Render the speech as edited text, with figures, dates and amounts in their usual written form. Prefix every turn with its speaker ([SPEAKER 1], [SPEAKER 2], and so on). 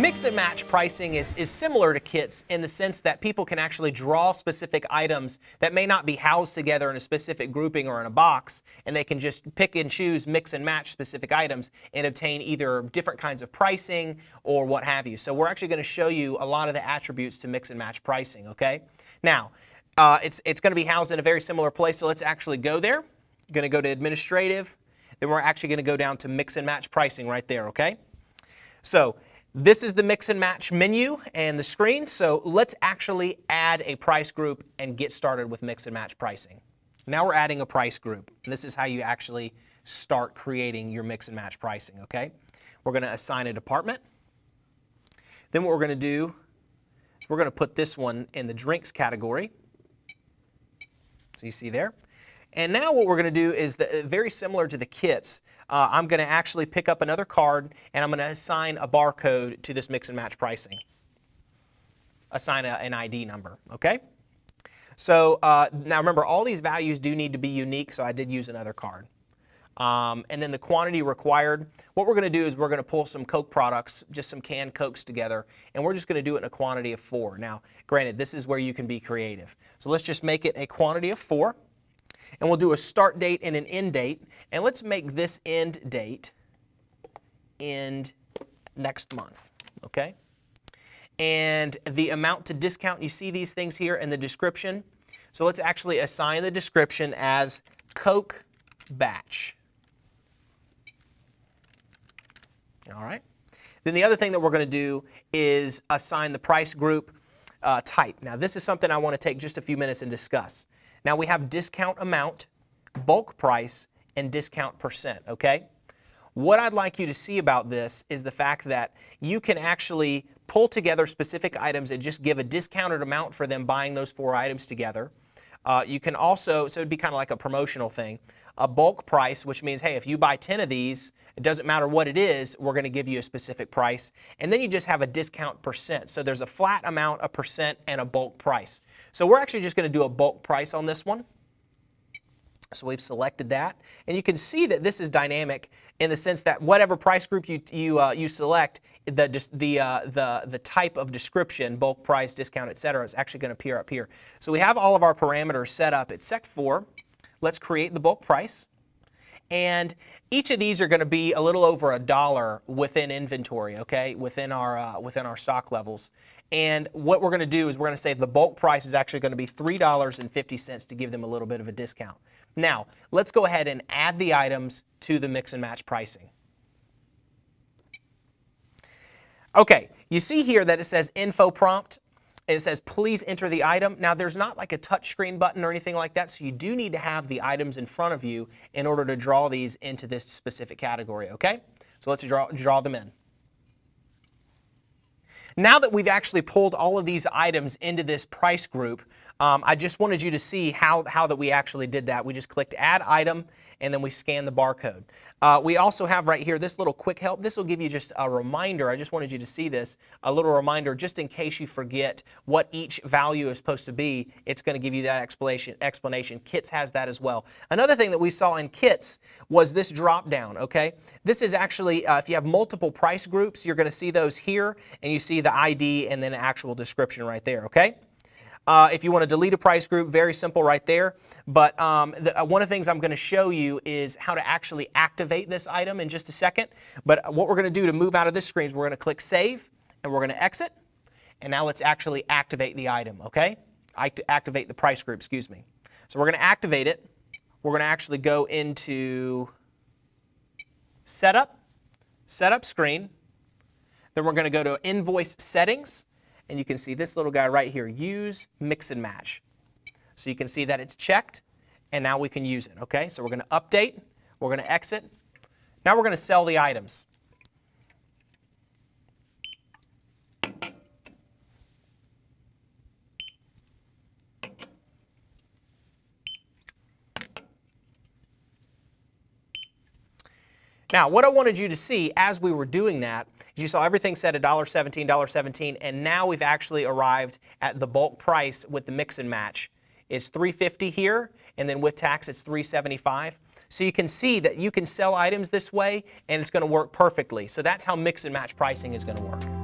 [SPEAKER 1] Mix and match pricing is similar to kits in the sense that people can actually draw specific items that may not be housed together in a specific grouping or in a box, and they can just pick and choose, mix and match specific items and obtain either different kinds of pricing or what have you. So we're actually going to show you a lot of the attributes to mix and match pricing, okay? Now, it's going to be housed in a very similar place, so let's actually go there. Going to go to administrative, then we're actually going to go down to mix and match pricing right there, okay? So this is the mix and match menu and the screen, so let's actually add a price group and get started with mix and match pricing. Now we're adding a price group, and this is how you actually start creating your mix and match pricing, okay? We're going to assign a department. Then what we're going to do is we're going to put this one in the drinks category. So you see there. And now what we're going to do is very similar to the kits. I'm going to actually pick up another card and I'm going to assign a barcode to this mix and match pricing. Assign an ID number, okay? So now remember, all these values do need to be unique, so I did use another card. And then the quantity required, what we're going to do is we're going to pull some Coke products, just some canned Cokes together, and we're just going to do it in a quantity of 4. Now, granted, this is where you can be creative. So let's just make it a quantity of 4. And we'll do a start date and an end date. And let's make this end date end next month, okay? And the amount to discount, you see these things here in the description. So let's actually assign the description as Coke batch. All right. Then the other thing that we're going to do is assign the price group type. Now this is something I want to take just a few minutes and discuss. Now we have discount amount, bulk price, and discount percent, okay? What I'd like you to see about this is the fact that you can actually pull together specific items and just give a discounted amount for them buying those 4 items together. You can also, so it'd be kind of like a promotional thing, a bulk price, which means, hey, if you buy 10 of these, it doesn't matter what it is, we're going to give you a specific price. And then you just have a discount percent. So there's a flat amount, a percent, and a bulk price. So we're actually just going to do a bulk price on this one. So we've selected that. And you can see that this is dynamic in the sense that whatever price group you select, the type of description, bulk price, discount, etc., is actually going to appear up here. So we have all of our parameters set up at Sec 4. Let's create the bulk price. And each of these are going to be a little over $1 within inventory, okay, within our stock levels. And what we're going to do is we're going to say the bulk price is actually going to be $3.50 to give them a little bit of a discount. Now, let's go ahead and add the items to the mix and match pricing. Okay, you see here that it says info prompt. And it says, please enter the item. Now, there's not like a touchscreen button or anything like that, so you do need to have the items in front of you in order to draw these into this specific category, okay? So let's draw them in. Now that we've actually pulled all of these items into this price group, I just wanted you to see how that we actually did that. We just clicked Add Item, and then we scan the barcode. We also have right here this little quick help. This will give you just a reminder. I just wanted you to see this, a little reminder just in case you forget what each value is supposed to be. It's going to give you that explanation. Kits has that as well. Another thing that we saw in Kits was this drop down, okay? This is actually, if you have multiple price groups, you're going to see those here, and you see the ID and then actual description right there, okay? If you want to delete a price group, very simple right there. But one of the things I'm going to show you is how to actually activate this item in just a second. But what we're going to do to move out of this screen is we're going to click Save, and we're going to exit. And now let's actually activate the item, okay? Activate the price group, excuse me. So we're going to activate it. We're going to actually go into Setup, Setup Screen. Then we're going to go to Invoice Settings. And you can see this little guy right here, Use Mix and Match. So you can see that it's checked, and now we can use it, okay? So we're going to update, we're going to exit. Now we're going to sell the items. Now, what I wanted you to see as we were doing that is you saw everything said $1.17, $1.17, and now we've actually arrived at the bulk price with the mix and match. It's $3.50 here, and then with tax it's $3.75. So you can see that you can sell items this way, and it's going to work perfectly. So that's how mix and match pricing is going to work.